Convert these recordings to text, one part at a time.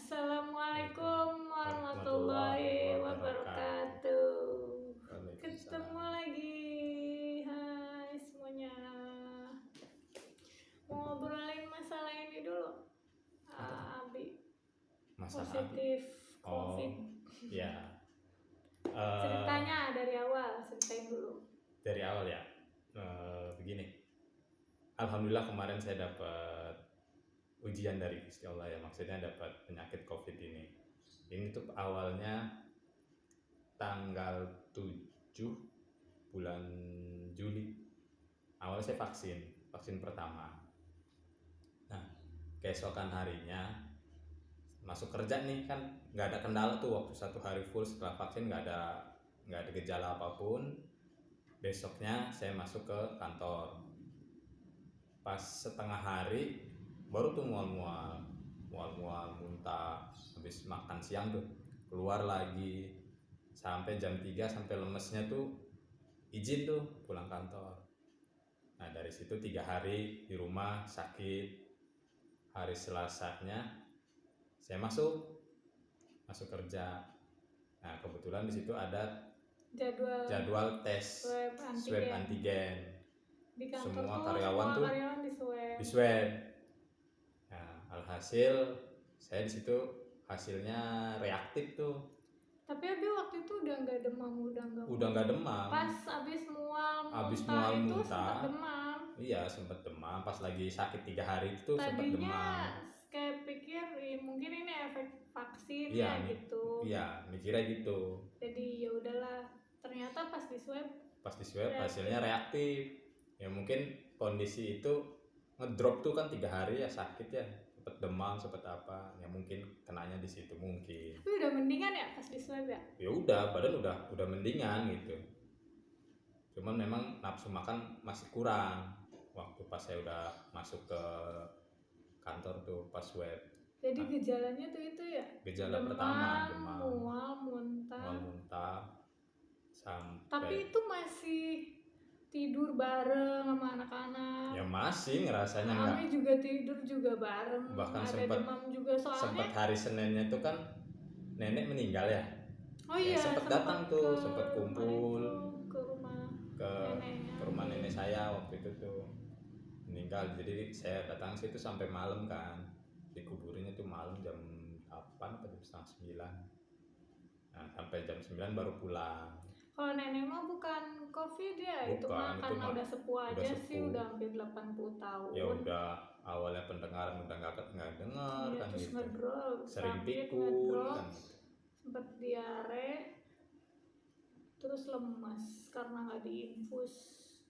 Assalamualaikum warahmatullahi wabarakatuh. Ketemu lagi, hai semuanya. Mau ngobrolin masalah ini dulu. Abi positif COVID. Ya. Ceritanya dari awal, ceritain dulu. Dari awal ya. Begini. Alhamdulillah kemarin saya dapat ujian dari Gusti Allah ya, maksudnya dapat penyakit COVID ini. Ini tuh awalnya tanggal 7 bulan Juli. Awalnya saya vaksin pertama. Nah, keesokan harinya masuk kerja nih kan nggak ada kendala tuh, waktu 1 hari full setelah vaksin nggak ada gejala apapun. Besoknya saya masuk ke kantor. Pas setengah hari baru tuh mual-mual muntah, habis makan siang tuh keluar lagi sampai jam 3 sampai lemesnya tuh izin tuh pulang kantor. Nah dari situ 3 hari di rumah sakit. Hari Selasanya saya masuk kerja. Nah kebetulan di situ ada jadwal tes swab antigen. Di kantor semua tuh, karyawan di swab. Nah alhasil saya di situ hasilnya reaktif tuh. Tapi Abi waktu itu udah nggak demam. Pas abis mual muntah sempat demam. Iya sempat demam. Pas lagi sakit 3 hari itu sempat demam. Tadinya kayak pikir mungkin ini efek vaksin gitu. Iya mikirnya gitu. Jadi ya udahlah. Ternyata pas di swab hasilnya reaktif. Ya mungkin kondisi itu ngedrop tuh kan 3 hari ya sakit ya. Sempat demam, sempat apa, ya mungkin kenanya di situ mungkin. Tapi udah mendingan ya pas di swab ya? Ya udah, badan udah mendingan gitu. Cuman memang nafsu makan masih kurang waktu pas saya udah masuk ke kantor tuh pas swab. Jadi gejalanya tuh itu ya? Gejala pertama demam, mual muntah. Sampai. Tapi itu masih tidur bareng sama anak-anak. Ya masih ngerasanya enggak. Kami juga tidur juga bareng. Bahkan ada demam juga soalnya. Sempat hari Seninnya tuh kan nenek meninggal ya. Oh iya. Sempat datang tuh, sempat kumpul ke rumah ke rumah nenek saya waktu itu tuh meninggal. Jadi saya datang situ sampai malam kan. Dikuburinnya tuh malam jam 8 atau jam setengah 9. Nah sampai jam 9 baru pulang. Kalau nenek mah bukan COVID ya, bukan, itu mah karena udah sepuh aja sih, udah hampir 80 tahun. Ya udah awalnya pendengaran udah nggak dengar kan terus gitu. ngedrol, sering pikul kan gitu. Sempet diare, terus lemas karena nggak diinfus,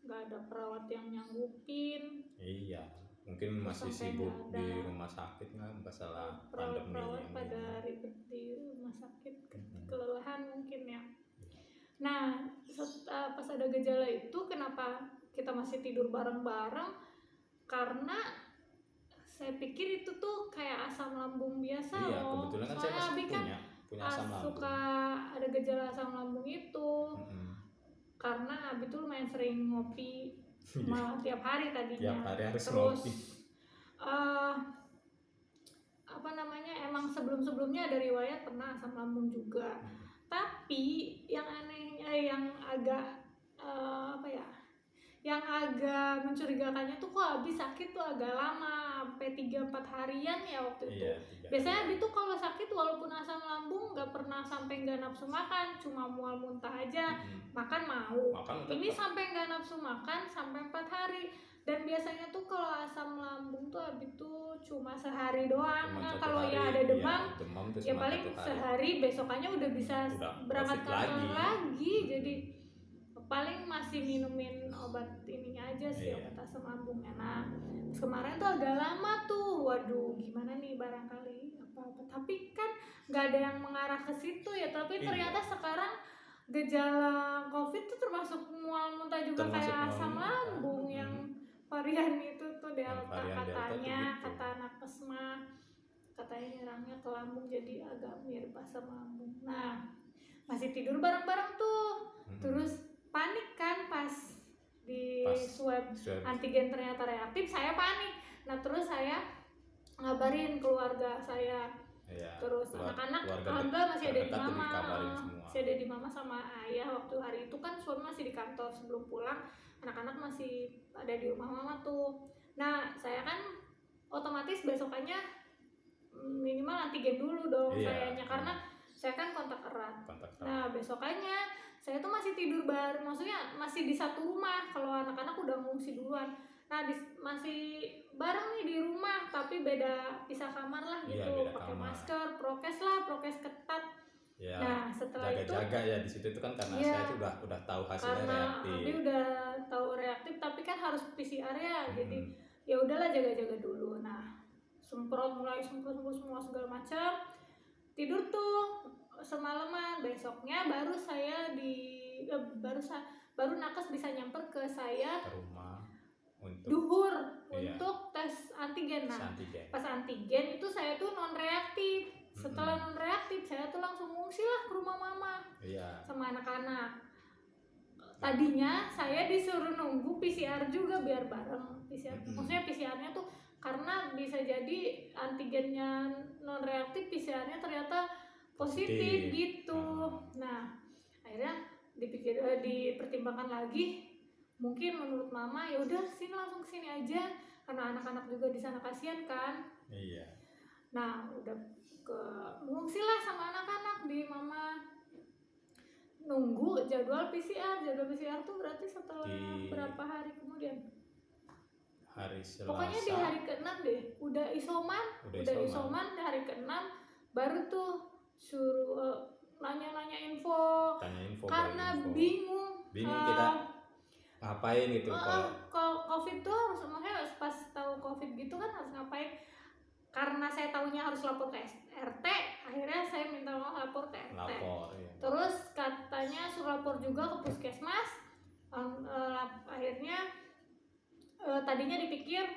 nggak ada perawat yang nyanggupin. Iya, mungkin masih sibuk di rumah sakit kan masalah pandemi. Perawat pada ribet di rumah sakit, kelelahan mungkin ya. Nah, pas ada gejala itu kenapa kita masih tidur bareng-bareng? Karena saya pikir itu tuh kayak asam lambung biasa loh. Iya, kebetulan kan saya masih punya asam lambung. Suka ada gejala asam lambung itu. Karena Abi tuh lumayan sering ngopi, malah tiap hari tadinya. Tiap hari harus terus ngopi. Emang sebelumnya ada riwayat pernah asam lambung juga. Tapi yang anehnya yang agak yang agak mencurigakannya tuh kok Abi sakit tuh agak lama, sampai 3-4 harian ya waktu itu. Biasanya Abi tuh kalau sakit walaupun asam lambung gak pernah sampai gak nafsu makan, cuma mual muntah aja. Makan mau. Ini sampai gak nafsu makan sampai 4 hari. Dan biasanya tuh kalau asam lambung tuh Abi tuh cuma sehari doang. Nah kalau ya ada demam ya paling sehari, besokannya udah bisa berangkat kantor lagi. Jadi paling masih minumin obat ininya aja sih, obat asam lambungnya. Nah kemarin tuh agak lama tuh, waduh gimana nih barangkali apa-apa. Tapi kan nggak ada yang mengarah ke situ ya. Tapi ternyata sekarang gejala COVID tuh termasuk mual muntah juga, kayak asam lambung yang varian itu tuh Delta katanya, kata nakes mah katanya nyerangnya ke lambung, jadi agak mirip asam lambung. Nah masih tidur bareng-bareng tuh, terus panik kan pas di swab antigen ternyata reaktif, saya panik. Nah terus saya ngabarin keluarga saya, Iya. Terus anak-anak keluarga alhamdulillah masih ada di terdekat tuh mama, dikabarin semua. masih ada di mama sama ayah. Waktu hari itu kan suami masih di kantor, sebelum pulang anak-anak masih ada di rumah mama tuh. Nah saya kan otomatis besokannya minimal antigen dulu dong sayanya, karena saya kan kontak erat. Nah besokannya saya tuh masih tidur bareng, maksudnya masih di satu rumah, kalau anak-anak udah ngungsi duluan. Nah masih bareng nih di rumah, tapi beda pisah kamar lah gitu, pakai masker, prokes ketat. Ya, nah setelah jaga-jaga ya di situ itu kan karena saya tuh udah tahu hasilnya karena reaktif. Abi udah tahu reaktif, tapi kan harus PCR ya, jadi ya udahlah jaga-jaga dulu. Nah mulai semprot semua segala macam, tidur tuh semalaman. Besoknya baru saya baru nakes bisa nyamper ke saya ke rumah untuk duhur untuk tes antigen. Nah pas antigen itu saya tuh non reaktif. Setelah non reaktif saya tuh langsung ngungsi lah ke rumah mama sama anak-anak. Tadinya saya disuruh nunggu PCR juga biar bareng PCR. Maksudnya PCR-nya tuh karena bisa jadi antigennya non reaktif, PCR-nya ternyata positif gitu. Nah akhirnya dipertimbangkan lagi, mungkin menurut mama ya udah sini, langsung kesini aja karena anak-anak juga di sana kasihan kan. Iya. Nah udah mengungsi lah sama anak-anak di mama, nunggu jadwal PCR tuh berarti setelah berapa hari kemudian? Hari Selasa. Pokoknya di hari ke-6 deh, udah isoman di hari ke-6 baru tuh suruh nanya info karena bingung kita ngapain gitu. Kalau COVID tuh harus, makanya pas tahu COVID gitu kan harus ngapain. Karena saya taunya harus lapor ke RT, akhirnya saya minta lapor ke RT. Terus katanya suruh lapor juga ke puskesmas. Akhirnya tadinya dipikir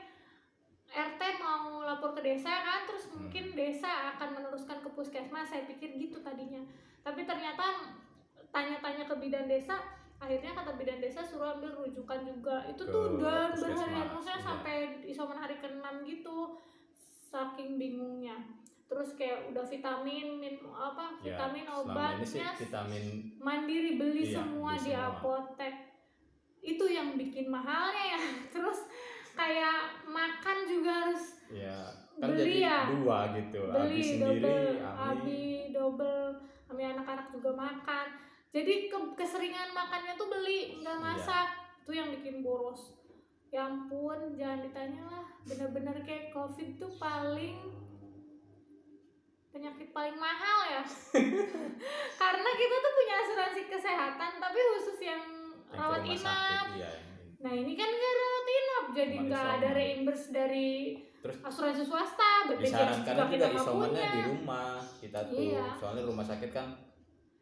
RT mau lapor ke desa kan, terus mungkin desa akan meneruskan ke puskesmas, saya pikir gitu tadinya. Tapi ternyata tanya-tanya ke bidan desa, akhirnya kata bidan desa suruh ambil rujukan juga. Itu tuh udah berhari-hari, maksudnya sampai isoman hari ke-6 gitu, saking bingungnya. Terus kayak udah vitamin obatnya vitamin mandiri beli semua di apotek. Itu yang bikin mahalnya ya. Terus kayak makan juga harus kan beli jadi dua gitu, beli sendiri, double, Ami anak-anak juga makan. Jadi keseringan makannya tuh beli, nggak masak. Itu yang bikin boros. Ya ampun, jangan ditanya lah. Bener-bener kayak COVID tuh penyakit paling mahal ya. Karena kita tuh punya asuransi kesehatan, tapi khusus yang rawat inap. Nah ini kan nggak rawat inap, jadi nggak ada reimburse dari asuransi swasta. Disarankan juga isomannya di rumah kita tuh, soalnya rumah sakit kan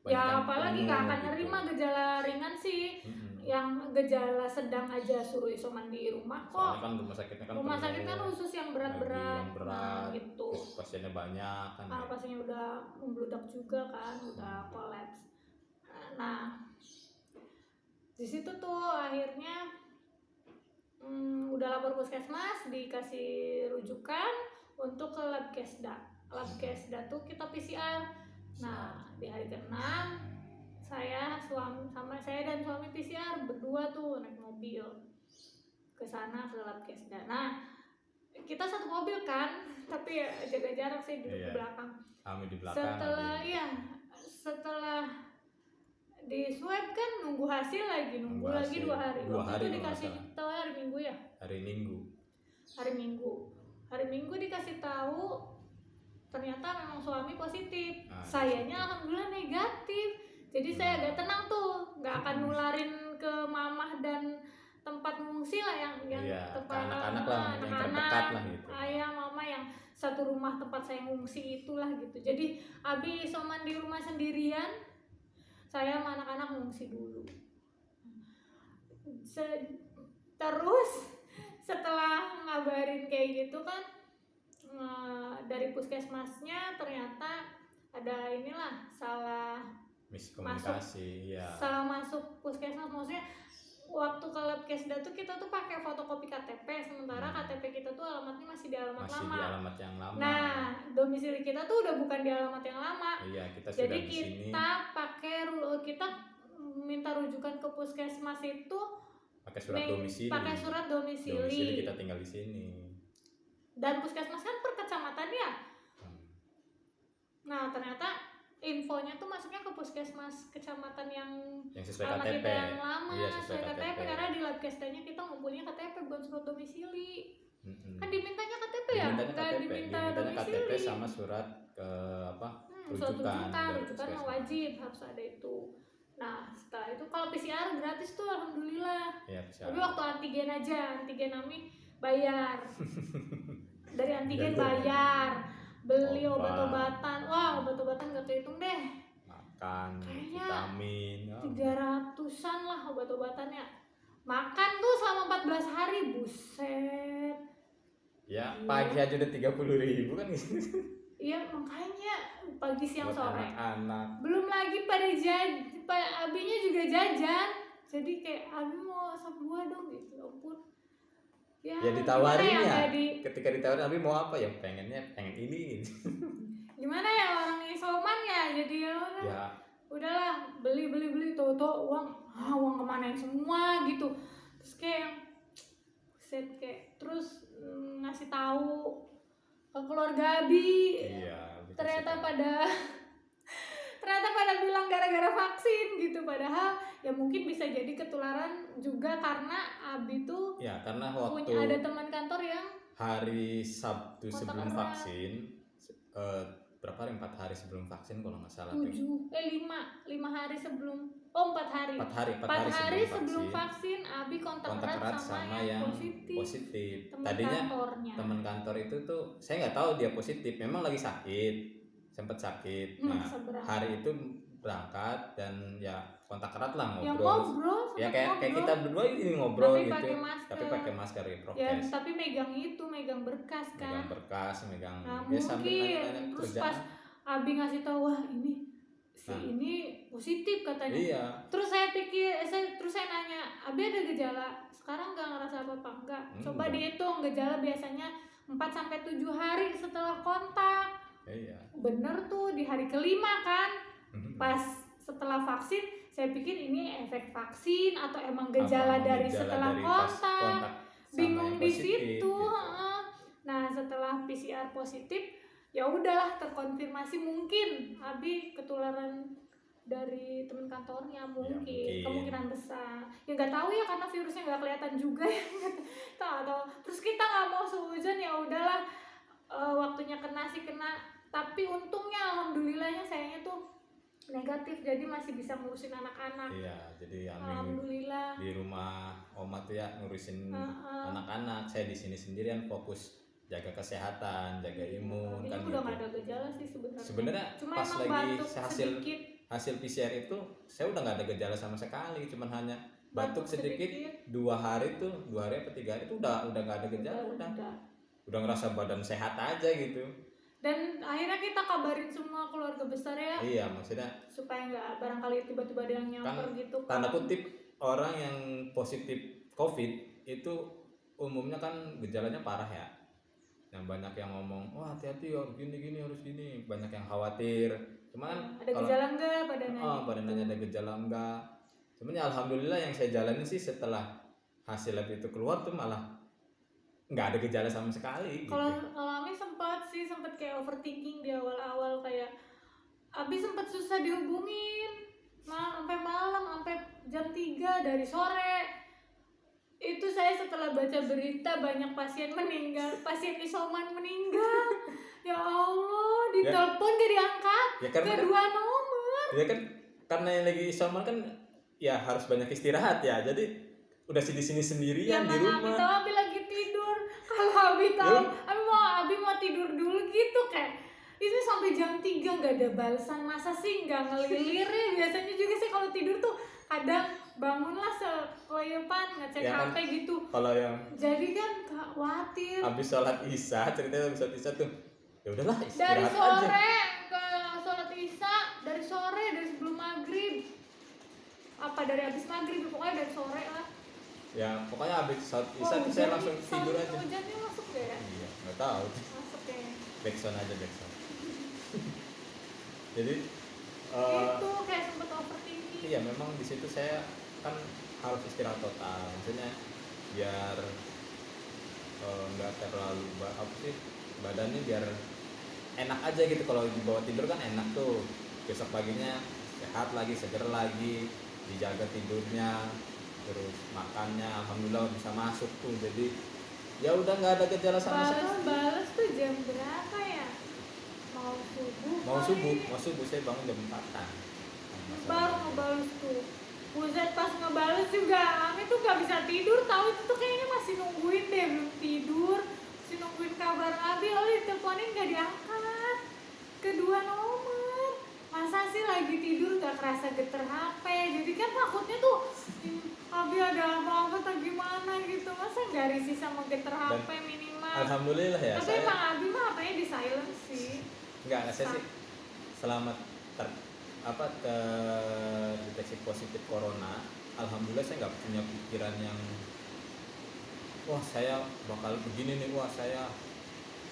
ya apalagi nggak akan nerima gejala ringan sih. Yang gejala sedang aja suruh isoman di rumah kok. Soalnya kan rumah sakit kan khusus yang berat-berat. Nah, gitu. Pasiennya banyak kan. Pasiennya udah membludak juga kan, udah kolaps. Nah, di situ tuh akhirnya udah lapor puskesmas, dikasih rujukan untuk ke lab kesda. Lab kesda tuh kita PCR. Nah, di hari ke-6 saya dan suami PCR berdua tuh naik mobil ke sana ke lab kesda. Nah kita satu mobil kan, tapi ya jaga jarak, saya duduk di belakang. Kami di belakang. Setelah di swab kan nunggu hasil lagi, nunggu lagi 2 hari. Waktu itu dikasih tahu hari Minggu ya. Hari Minggu dikasih tahu ternyata memang suami positif. Sayanya alhamdulillah negatif. Jadi saya agak tenang tuh, nggak akan nularin ke mamah dan tempat ngungsi lah yang tempat anak-anak lah, yang terdekat lah gitu. Ayah, mama yang satu rumah tempat saya ngungsi itulah gitu. Jadi Abi isoman di rumah sendirian, saya sama anak-anak ngungsi dulu. Terus setelah ngabarin kayak gitu kan, dari puskesmasnya ternyata ada salah miskomunikasi, salah masuk puskesmas, maksudnya waktu ke Labkesda tuh kita tuh pakai fotokopi KTP, sementara KTP kita tuh alamatnya masih di alamat masih lama. di alamat yang lama. Nah, domisili kita tuh udah bukan di alamat yang lama. Iya, kita jadi sudah di sini. kita minta rujukan ke puskesmas itu pakai surat domisili. Pakai surat domisili. Kita tinggal di sini. Dan puskesmas kan per kecamatan ya. Nah, ternyata infonya tuh masuknya ke puskesmas kecamatan yang sesuai alamat KTP. kita yang lama, Iya, sesuai KTP. Karena di Labkesdanya kita ngumpulnya KTP bukan surat domisili. Kan dimintanya KTP ya? Dimintanya KTP sama surat rujukan wajib harus ada itu. Nah, setelah itu kalau PCR gratis tuh alhamdulillah. Iya, tapi waktu antigen aja, antigen kami bayar. Dari antigen bayar, beli obat-obatan. Wah, obat-obatan gak kehitung deh. Makan, kayaknya vitamin 300-an lah obat-obatannya. Makan tuh selama 14 hari, buset. Ya, pagi aja udah 30.000 kan gitu. Iya, makanya pagi siang buat sore. Anak-anak. Belum lagi pada abinya juga jajan. Jadi kayak abi mau sop buah dong gitu, ampun. Ya ditawarin ya. Ketika ditawarin abi mau apa ya? Pengen ini. Gimana ya orang isoman ya, jadi ya udahlah beli tuh uang kemana semua gitu. Terus kayak terus ngasih tahu ke keluarga abi. Iya, ternyata pada bilang gara-gara vaksin gitu, padahal ya mungkin bisa jadi ketularan juga karena abi tuh ya karena waktu ada teman kantor yang hari Sabtu sebelum vaksin, berapa hari? 4 hari sebelum vaksin kalau nggak salah. 5 hari sebelum 4 hari sebelum vaksin abi kontak erat sama yang positif. Tadinya teman kantor itu tuh saya nggak tahu dia positif, memang lagi sempat sakit. Nah, hari itu berangkat dan ya kontak erat lah, ngobrol. Ya kayak kita berdua ini ngobrol tapi gitu. Tapi pakai masker ya, prokes. Ya, tapi megang berkas kan. Megang mungkin. Terus pas abi ngasih tahu, wah ini ini positif katanya. Iya. Terus saya nanya, abi ada gejala? Sekarang nggak ngerasa apa-apa? Enggak. Coba dihitung gejala biasanya 4-7 hari setelah kontak. Iya. Bener tuh di hari kelima kan. Pas setelah vaksin, saya pikir ini efek vaksin atau emang gejala dari setelah kontak. Bingung di situ. Gitu. Nah, setelah PCR positif, ya udahlah terkonfirmasi mungkin abi ketularan dari teman kantornya, mungkin. Kemungkinan besar. Ya nggak tahu ya karena virusnya nggak kelihatan juga ya. Tahu. Terus kita nggak mau sehujan, ya udahlah waktunya kena. Tapi untungnya alhamdulillahnya sayangnya tuh negatif, jadi masih bisa ngurusin anak-anak. Iya, jadi alhamdulillah di rumah oma tuh ya ngurusin anak-anak. Saya di sini sendirian fokus jaga kesehatan, jaga imun. Ini kan udah gitu. Gak ada gejala sih sebenarnya. Cuma pas lagi hasil PCR itu saya udah nggak ada gejala sama sekali, cuman hanya batuk sedikit. 2 hari apa 3 hari itu udah nggak ada gejala, udah ngerasa badan sehat aja gitu. Dan akhirnya kita kabarin semua keluarga besar ya. Iya, maksudnya supaya nggak barangkali tiba-tiba ada yang nyamper kan, gitu kan. Tanda kutip orang yang positif COVID itu umumnya kan gejalanya parah ya. Yang banyak yang ngomong, wah hati-hati ya, gini harus gini. Banyak yang khawatir. Cuman ada gejala enggak pada nanya ada gejala enggak. Cuman ya alhamdulillah yang saya jalani sih setelah hasil lab itu keluar tuh malah nggak ada gejala sama sekali. Kalau Ami sempat kayak overthinking di awal-awal, kayak abi sempat susah dihubungin, sampai malam, sampai jam 3 dari sore. Itu saya setelah baca berita banyak pasien meninggal, pasien isoman meninggal. Ya Allah, ditelepon gak diangkat, kedua nomor. Ya kan karena yang lagi isoman kan ya harus banyak istirahat ya, jadi udah di sini sendirian di rumah. Abi tahu abi lagi tidur. Kalau abi tahu, abi mau tidur dulu gitu kayak. Itu sampai jam 3 nggak ada balasan, masa sih nggak ngelilir ya. Biasanya juga sih kalau tidur tuh kadang bangunlah sekelepan ngecek HP gitu. Kalau yang jadi kan khawatir. Habis sholat isya, ceritanya habis sholat isya tuh ya udahlah istirahat dari sore aja. Ke sholat isya, dari sore, dari sebelum maghrib, apa dari habis maghrib, pokoknya dari sore lah. Ya pokoknya habis saat isya tuh saya langsung tidur aja. Hujannya masuk gak ya? Iya, nggak tahu. Masuk ya. Backsound aja backsound. Jadi itu kayak sempet overthinking. iya memang di situ saya kan harus istirahat total, maksudnya biar nggak terlalu apa sih, badannya biar enak aja gitu. Kalau dibawa tidur kan enak tuh, besok paginya sehat lagi, seger lagi, dijaga tidurnya, terus makannya alhamdulillah bisa masuk tuh. Jadi ya udah nggak ada gejala sama sekali. Bales tuh jam berapa ya? Mau subuh saya bangun jam 4-an. Baru ngebales tuh. Buset, pas ngebales juga Ami tuh gak bisa tidur, tahu itu tuh kayaknya masih nungguin deh, belum tidur, masih nungguin kabar Abi. Oli teleponin gak diangkat, kedua nomor. Masa sih lagi tidur gak kerasa geter HP, jadi kan takutnya tuh Abi ada apa-apa atau gimana gitu, masa gak risih sama geter HP minimal. Alhamdulillah ya. Tapi emang Abi mah HP-nya di silent sih. Enggak, saya sih selamat terdeteksi positif corona. Alhamdulillah saya nggak punya pikiran yang wah saya bakal begini nih, wah saya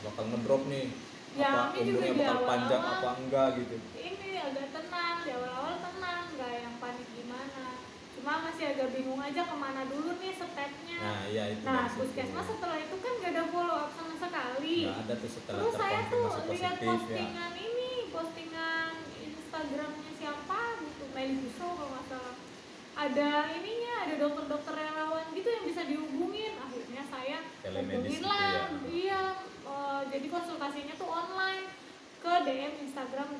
bakal ngedrop nih, ya, apa umurnya bakal panjang apa enggak gitu. Ini agak tenang, di awal-awal tenang, nggak yang panik gimana. Cuma masih agak bingung aja kemana dulu nih stepnya. Nah iya itu. Nah puskesmas setelah itu kan gak ada follow up sama sekali. Nggak ada tuh setelah terus saya tuh lihat postingan ya. Postingan Instagramnya siapa gitu, Meli Guso kalau nggak salah. Ada ininya, ada dokter-dokter relawan gitu yang bisa dihubungin. Akhirnya saya hubungin lah. Ya. Iya, jadi konsultasinya tuh online ke DM Instagram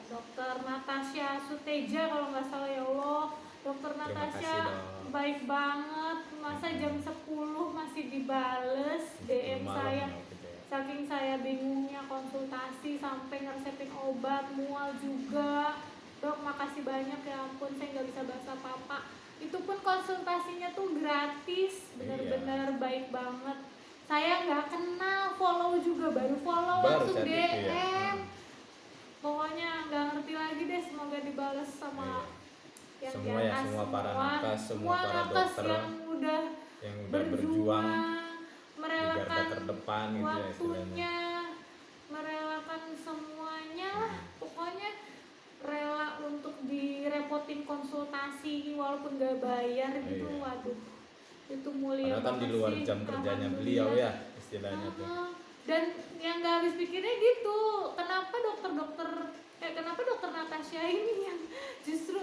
dokter Natasha Suteja kalau nggak salah. Ya Allah, dokter Natasha baik banget. Masa jam 10 masih dibales DM saya. Saking saya bingungnya konsultasi sampai ngeresepin obat, mual juga. Dok makasih banyak ya ampun, saya nggak bisa bahasa apa-apa. Itu pun konsultasinya tuh gratis, bener-bener baik banget. Saya nggak kenal, follow juga, baru follow langsung DM. Ya. Pokoknya nggak ngerti lagi deh, semoga dibales sama yang semua ya, semua para nakes, semua para dokter yang udah berjuang, merelakan terdepan gitu waktunya, merelakan semuanya lah. Pokoknya rela untuk direpotin konsultasi walaupun gak bayar gitu. Waduh, itu mulia banget. Kan di luar jam kerjanya beliau ya istilahnya tuh. Dan yang gak habis pikirnya gitu, kenapa dokter Natasha ini yang justru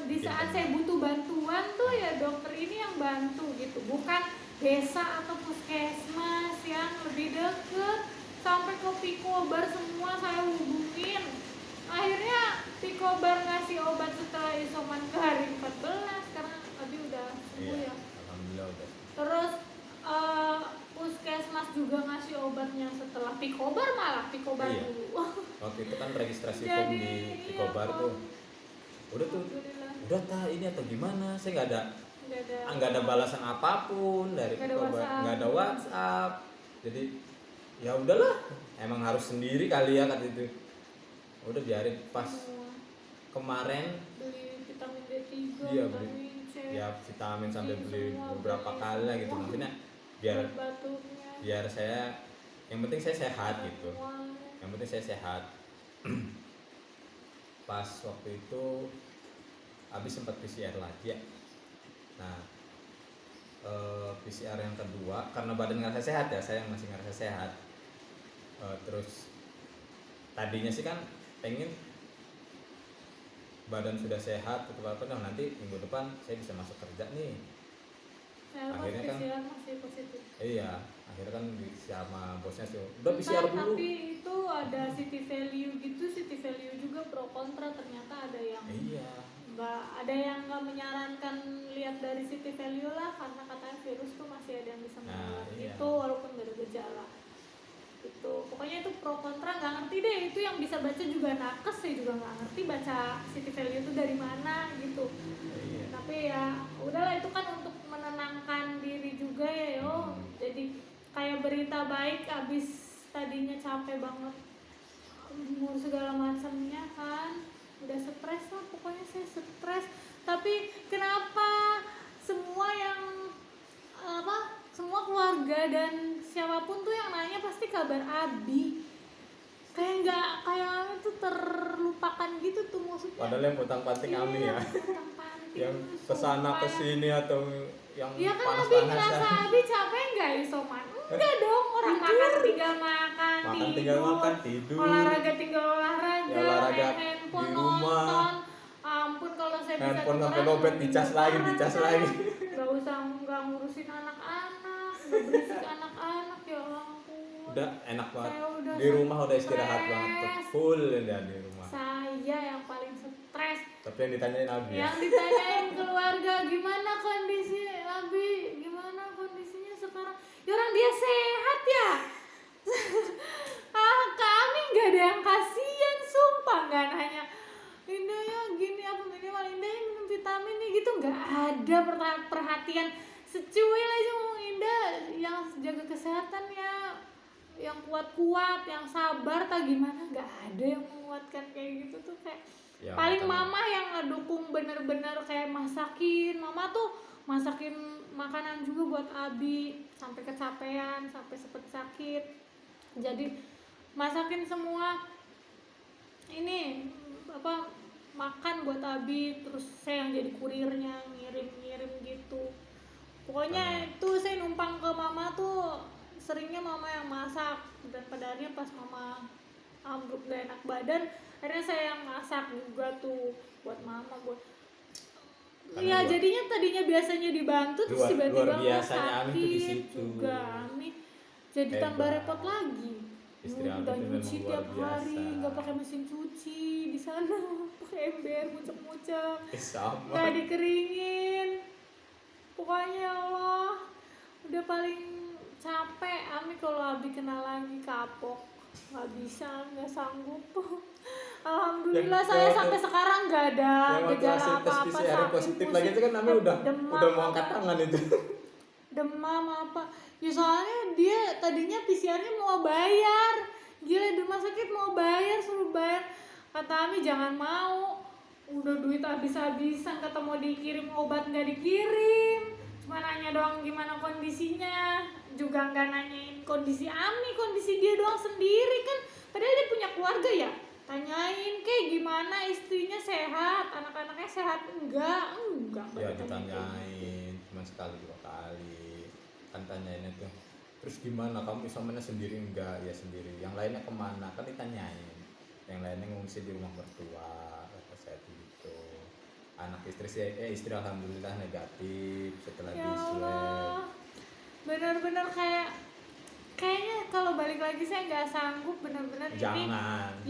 di saat saya butuh bantuan tuh ya dokter ini yang bantu gitu, bukan desa atau puskesmas yang lebih deket. Sampai ke Pikobar semua saya hubungin. Akhirnya Pikobar ngasih obat setelah isoman ke hari 14 karena tadi udah sembuh ya. Alhamdulillah udah. Terus puskesmas juga ngasih obatnya setelah Pikobar, malah Pikobar dulu. Waktu itu kan registrasi form di Pikobar tuh. Udah ini atau gimana? Saya nggak ada balasan apapun dari Pikobar, nggak ada WhatsApp. Jadi ya udahlah, emang harus sendiri kali ya kata itu. Udah biarin. Pas kemarin beli vitamin D3, vitamin C. Ya vitamin sampai beli beberapa kali lah gitu. Maksudnya biar saya, yang penting saya sehat gitu. Yang penting saya sehat. Pas waktu itu habis sempat PCR lagi ya. Nah PCR yang kedua karena badan ngerasa sehat ya, saya masih ngerasa sehat. Terus tadinya sih kan pengen badan sudah sehat atau apa, nah nanti minggu depan saya bisa masuk kerja nih. Akhirnya kan masih positif. Iya, akhirnya kan sama bosnya sih udah PCR dulu. Tapi itu ada city value gitu, city value juga pro kontra. Ternyata ada yang ada yang nggak menyarankan lihat dari city value lah, karena katanya virus tuh masih ada yang bisa menular itu walaupun nggak ada gejala. Itu pokoknya itu pro kontra, nggak ngerti deh. Itu yang bisa baca juga nakes, saya juga nggak ngerti baca city value itu dari mana gitu. Tapi ya udahlah, itu kan untuk menenangkan diri juga ya yo. Jadi kayak berita baik abis tadinya capek banget ngurus segala macamnya kan, udah stres lah pokoknya. Saya stres, tapi kenapa semua yang semua keluarga dan siapapun tuh yang nanya pasti kabar Abi. Kayak nggak, kayak itu terlupakan gitu tuh maksudnya. Padahal yang utang-panting Ami ya. Yang kesana kesini atau yang ya kan panas-panas. Abi ngerasa Abi capek nggak isoman? Enggak dong, orang makan tinggal makan, tinggal makan, tidur, olahraga tinggal olahraga, ya, olahraga main handphone, di rumah. nonton. Ampun kalau saya bisa handphone sampai lobet, dicas lagi. Gak usah, nggak ngurusin anak-anak, nggak berisik anak-anak, ya ampun. Udah enak banget. Udah di rumah udah istirahat banget tuh, full ya di rumah. Saya yang paling stres. Tapi yang ditanyain Abi. Yang ditanyain keluarga, gimana kondisi Abi, gimana kondisinya sekarang? Ya orang dia sehat ya. Kami nggak ada yang kasihan, sumpah nggak nanya. Indah ya gini apa minimal Indah ya minum vitamin nih gitu, nggak ada perhatian secuil aja ngomong Indah yang jaga kesehatan ya, yang kuat-kuat, yang sabar tak gimana, nggak ada yang menguatkan kayak gitu tuh. Kayak ya, paling mama yang ngedukung bener-bener kayak masakin. Mama tuh masakin makanan juga buat Abi sampai kecapean, sampai sempet sakit. Jadi masakin semua ini makan buat Abi, terus saya yang jadi kurirnya, ngirim gitu. Pokoknya itu saya numpang ke mama tuh seringnya mama yang masak, dan pada akhirnya pas mama ambruk gak enak badan, akhirnya saya yang masak juga tuh buat mama, buat iya. Jadinya tadinya biasanya dibantu terus tiba-tiba sakit juga Ami, jadi tambah repot lagi. Udah nyuci tiap hari, nggak pakai mesin cuci di sana, pakai ember mucek-mucek, nggak dikeringin. Pokoknya Allah, udah paling capek Ami kalau Abi kena lagi kapok, nggak bisa, nggak sanggup. Alhamdulillah saya sampai sekarang nggak ada gejala apa-apa, sakit positif lagi itu kan Ami udah mau angkat tangan itu. Demam apa? Ya soalnya dia tadinya PCR-nya mau bayar, gila di rumah sakit mau bayar, suruh bayar. Kata Ami jangan mau, udah duit habis-habisan, kata mau dikirim obat nggak dikirim, cuma nanya doang gimana kondisinya, juga nggak nanyain kondisi Ami, kondisi dia doang sendiri kan, padahal dia punya keluarga ya. Tanyain kayak gimana istrinya sehat, anak-anaknya sehat, enggak ya ditanyain cuma sekali 2 kali kan, tanyain itu terus gimana kamu isomannya sendiri? Enggak, ya sendiri. Yang lainnya kemana? Kan ditanyain. Yang lainnya ngungsi di rumah mertua, kata saya gitu. Anak istri alhamdulillah negatif setelah ya di-swab. Allah, benar-benar kayaknya kalau balik lagi saya nggak sanggup, benar-benar jangan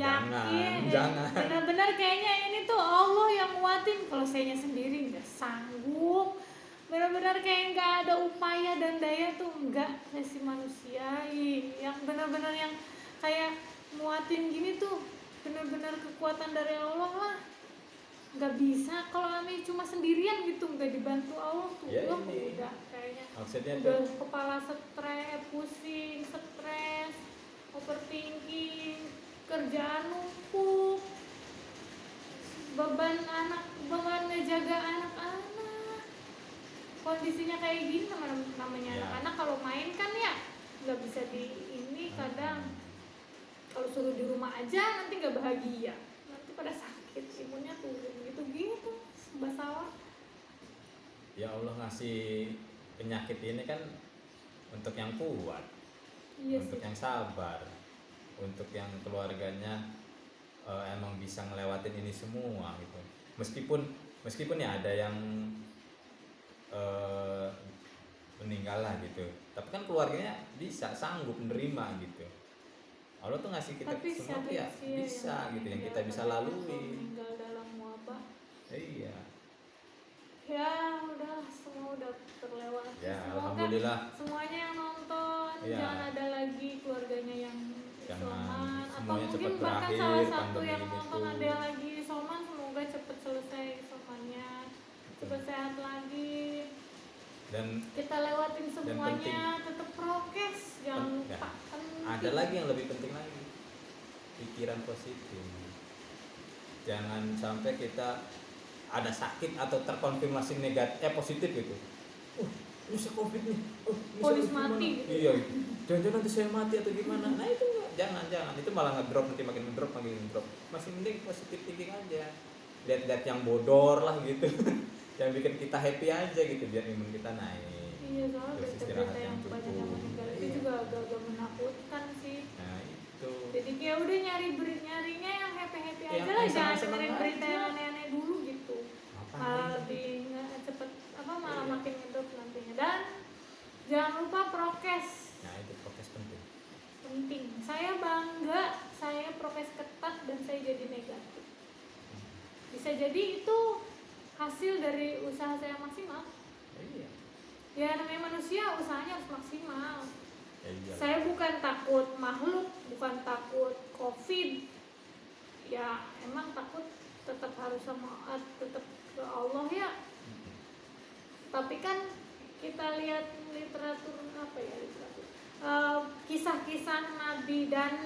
benar-benar kayaknya ini tuh Allah yang nguatin, kalau sayanya sendiri nggak sanggup, benar-benar kayak nggak ada upaya dan daya tuh, nggak, saya si manusia yang benar-benar yang kayak nguatin gini tuh benar-benar kekuatan dari Allah lah. Nggak bisa kalau Ami cuma sendirian gitu, nggak dibantu Allah tuh ya, udah kayaknya maksudnya udah tuh, kepala pusing, stres, overthinking, kerjaan numpuk, beban ngejaga anak-anak, kondisinya kayak gini namanya ya. Anak-anak kalau main kan ya nggak bisa ini, kadang kalau suruh di rumah aja nanti nggak bahagia, nanti pada sakit, imunnya turun gitu serba salah. Ya Allah ngasih penyakit ini kan untuk yang kuat, untuk yang sabar, untuk yang keluarganya emang bisa ngelewatin ini semua gitu. Meskipun ya ada yang meninggal lah gitu, tapi kan keluarganya bisa sanggup menerima gitu. Allah tuh ngasih kita tapi semua tuh ya bisa gitu, yang kita bisa lalui. Meninggal dalam wabah. Iya. Ya udah, semua udah terlewati. Ya, semoga alhamdulillah. Semuanya yang nonton ya. Jangan ada lagi keluarganya yang isoman, atau mungkin bahkan salah satu yang nonton ada yang lagi isoman, semoga cepet selesai isomannya, cepet sehat lagi. Dan kita lewatin semuanya, tetap prokes, jangan lupa. Ada lagi yang lebih penting lagi, pikiran positif. Jangan sampai kita ada sakit atau terkonfirmasi positif gitu. Ini saya COVID nih. Ini Polis saya mati gimana? gitu. Iya. Jangan-jangan nanti saya mati atau gimana? Nah itu jangan. Itu malah ngedrop, nanti makin ngedrop. Masih mending positif thinking aja. Lihat-lihat yang bodor lah gitu. Yang bikin kita happy aja gitu, biar imun kita naik. Iya, soalnya Terus berita-berita yang banyak yang meninggal itu juga agak-agak menakutkan sih. Nah itu. Jadi kayak udah nyarinya yang happy Yang aja lah, jangan senang-senang dengerin berita aja. yang aneh-aneh dulu gitu. Malah lebih cepet malah makin ngedrop nantinya. Dan jangan lupa prokes. Nah itu prokes Penting. Saya bangga, saya prokes ketat dan saya jadi negatif. Bisa jadi itu hasil dari usaha saya maksimal. Iya. Ya namanya manusia, usahanya harus maksimal. Iya. Saya bukan takut makhluk, bukan takut COVID. Ya emang takut tetap harus tetap ke Allah ya. Tapi kan kita lihat literatur kisah-kisah Nabi, dan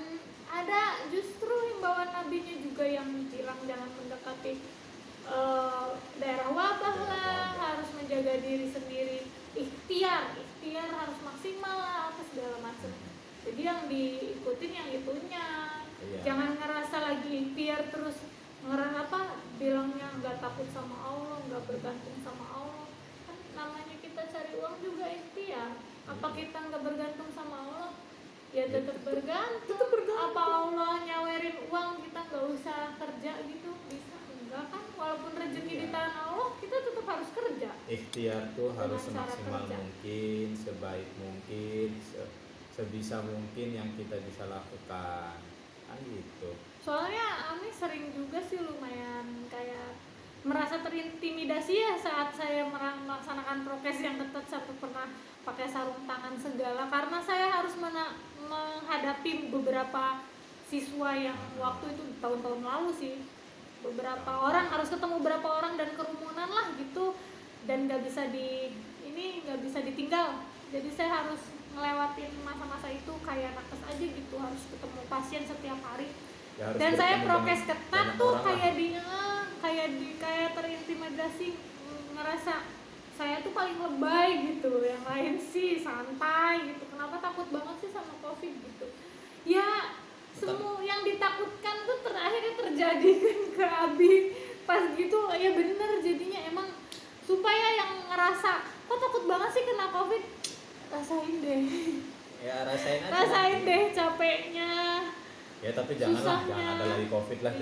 ada justru himbauan Nabinya juga yang bilang jangan mendekati daerah wabah lah, harus menjaga diri sendiri, ikhtiar harus maksimal lah, apa segala macam. Jadi yang diikutin yang itunya. Jangan ngerasa lagi ikhtiar terus bilangnya nggak takut sama Allah, nggak bergantung sama Allah. Kan namanya kita cari uang juga ikhtiar. Apa kita nggak bergantung sama Allah? Ya tetap bergantung. Apa Allah nyawerin uang kita nggak usah kerja gitu? Bisa enggak kan? Walaupun rezeki di tangan Allah, kita tetap harus kerja. Ikhtiar tuh harus semaksimal mungkin, sebaik mungkin, sebisa mungkin yang kita bisa lakukan. Kan gitu. Soalnya Ami sering juga sih lumayan kayak merasa terintimidasi ya saat saya melaksanakan prokes yang ketat, sampai pernah pakai sarung tangan segala, karena saya harus menghadapi beberapa siswa yang waktu itu tahun-tahun lalu sih, beberapa orang, harus ketemu beberapa orang dan kerumunan lah gitu, dan nggak bisa ditinggal. Jadi saya harus ngelewatin masa-masa itu kayak nakes aja gitu, harus ketemu pasien setiap hari. Ya, dan saya prokes ketat tuh kayak terintimidasi, ngerasa saya tuh paling lebay gitu, yang lain sih santai gitu. Kenapa takut banget sih sama COVID gitu? Ya semua yang ditakutkan tuh terakhirnya terjadi kan ke Abi pas gitu. Ya bener, jadinya emang supaya yang ngerasa kok takut banget sih kena COVID, rasain deh. Ya rasain aja. Rasain deh capeknya. Ya tapi jangan ada lagi COVID lah,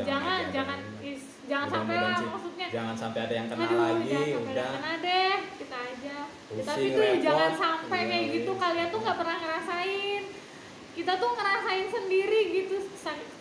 jangan sampai lah maksudnya. Jangan sampai ada yang kena lagi, udah. Kena deh, kita aja. Pusing, tapi tuh repot, jangan sampai kayak gitu. Kalian tuh nggak pernah ngerasain. Kita tuh ngerasain sendiri gitu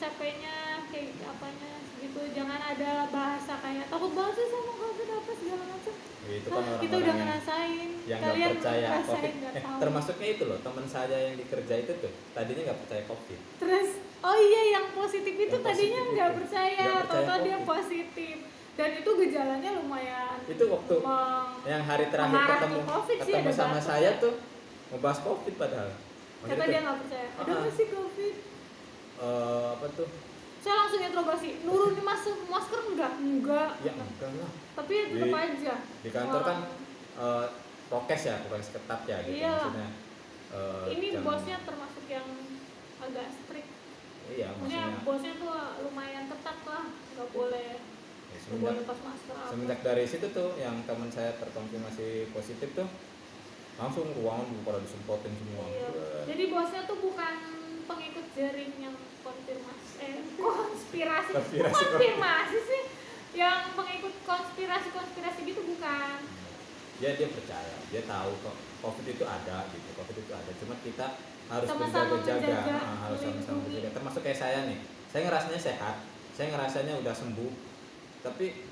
capeknya kayak apanya gitu. Jangan ada bahasa kayak takut banget sih sama COVID apa segala macam. Itu kan orang-orang kita udah ngerasain. Yang kalian gak percaya COVID. tahu. Termasuknya itu loh, teman saya yang dikerja itu tuh tadinya nggak percaya COVID. Terus oh iya, yang positif itu yang tadinya nggak percaya, total dia positif, dan itu gejalanya lumayan. Itu waktu yang hari terakhir ketemu sama saya tuh ngebahas COVID padahal. Kata dia nggak percaya. Ada nggak sih COVID? Apa tuh? Saya langsung introgasi. Nurunin masker enggak? Ya enggak lah. Tapi ya tetap aja. Di kantor kan prokes ya, prokes ketat ya gitu. Iya. Maksudnya. Ini bosnya termasuk yang agak strict. Iya, maksudnya bosnya tuh lumayan ketat lah, nggak boleh lepas masker. Semenjak dari situ tuh yang teman saya terkonfirmasi positif tuh langsung ruangan pada disemprotin semua. Iya. Jadi bosnya tuh bukan pengikut jaring yang konspirasi sih, yang pengikut konspirasi gitu bukan. Dia percaya, dia tahu kok COVID itu ada gitu, COVID itu ada. Cuma kita harus sama-sama berjaga-jaga, harus sama-sama berjaga. Termasuk kayak saya nih, saya ngerasanya sehat, saya ngerasanya udah sembuh, tapi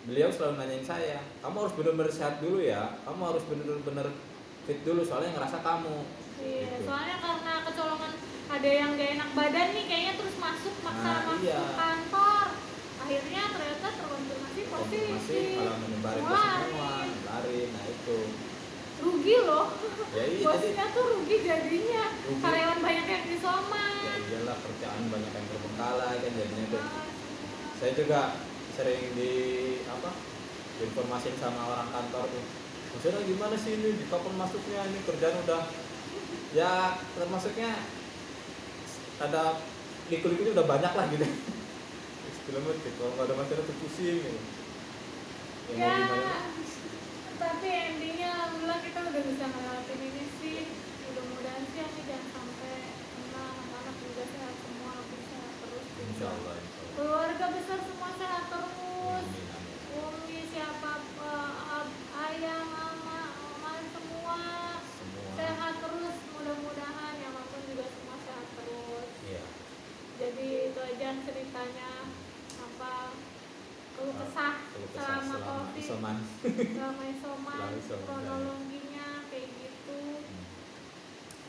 beliau selalu nanyain saya, kamu harus benar-benar sehat dulu ya, kamu harus benar-benar fit dulu, soalnya ngerasa kamu. Iya, gitu. soalnya karena kecolongan ada yang gak enak badan nih, kayaknya terus masuk kantor, akhirnya ternyata terkonfirmasi positif, malah menyebarin ke semua, lari, nah itu. Rugi loh, ya, iya, bosnya tuh rugi jadinya, karyawan banyak yang isoman. Ya iyalah, kerjaan banyak yang terbengkalai kan jadinya tuh. Saya juga sering diinformasin sama orang kantor tuh, maksudnya gimana sih ini, di kapan masuknya, ini kerjaan udah ya termasuknya ada liku-likunya udah banyak lah gitu. Kilometer kalau nggak ada masalah tuh pusing gitu. Ya, ya, mau gimana? tapi endingnya alhamdulillah kita udah bisa ngelewatin ini sih. Mudah-mudahan sih ini jangan sampai kena, anak-anak juga sehat semua, bisa terus juga. Insya Allah. Keluarga besar semua sehat terus. Amin, amin. Umi, siapa, ayah, mama, oma, semua sehat terus. Mudah-mudahan yang nonton juga semua sehat terus. Iya. Jadi itu aja ceritanya, apa, keluh kesah selama COVID, isoman. selama isoman, kronologinya kayak gitu.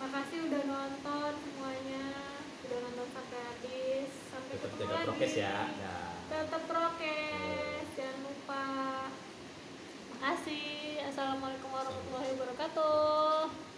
Makasih udah nonton semuanya, udah nonton sampai habis. Sampai Tetap ketemu jaga lagi. prokes ya. Tetap prokes, jangan lupa. Makasih. Assalamualaikum warahmatullahi wabarakatuh.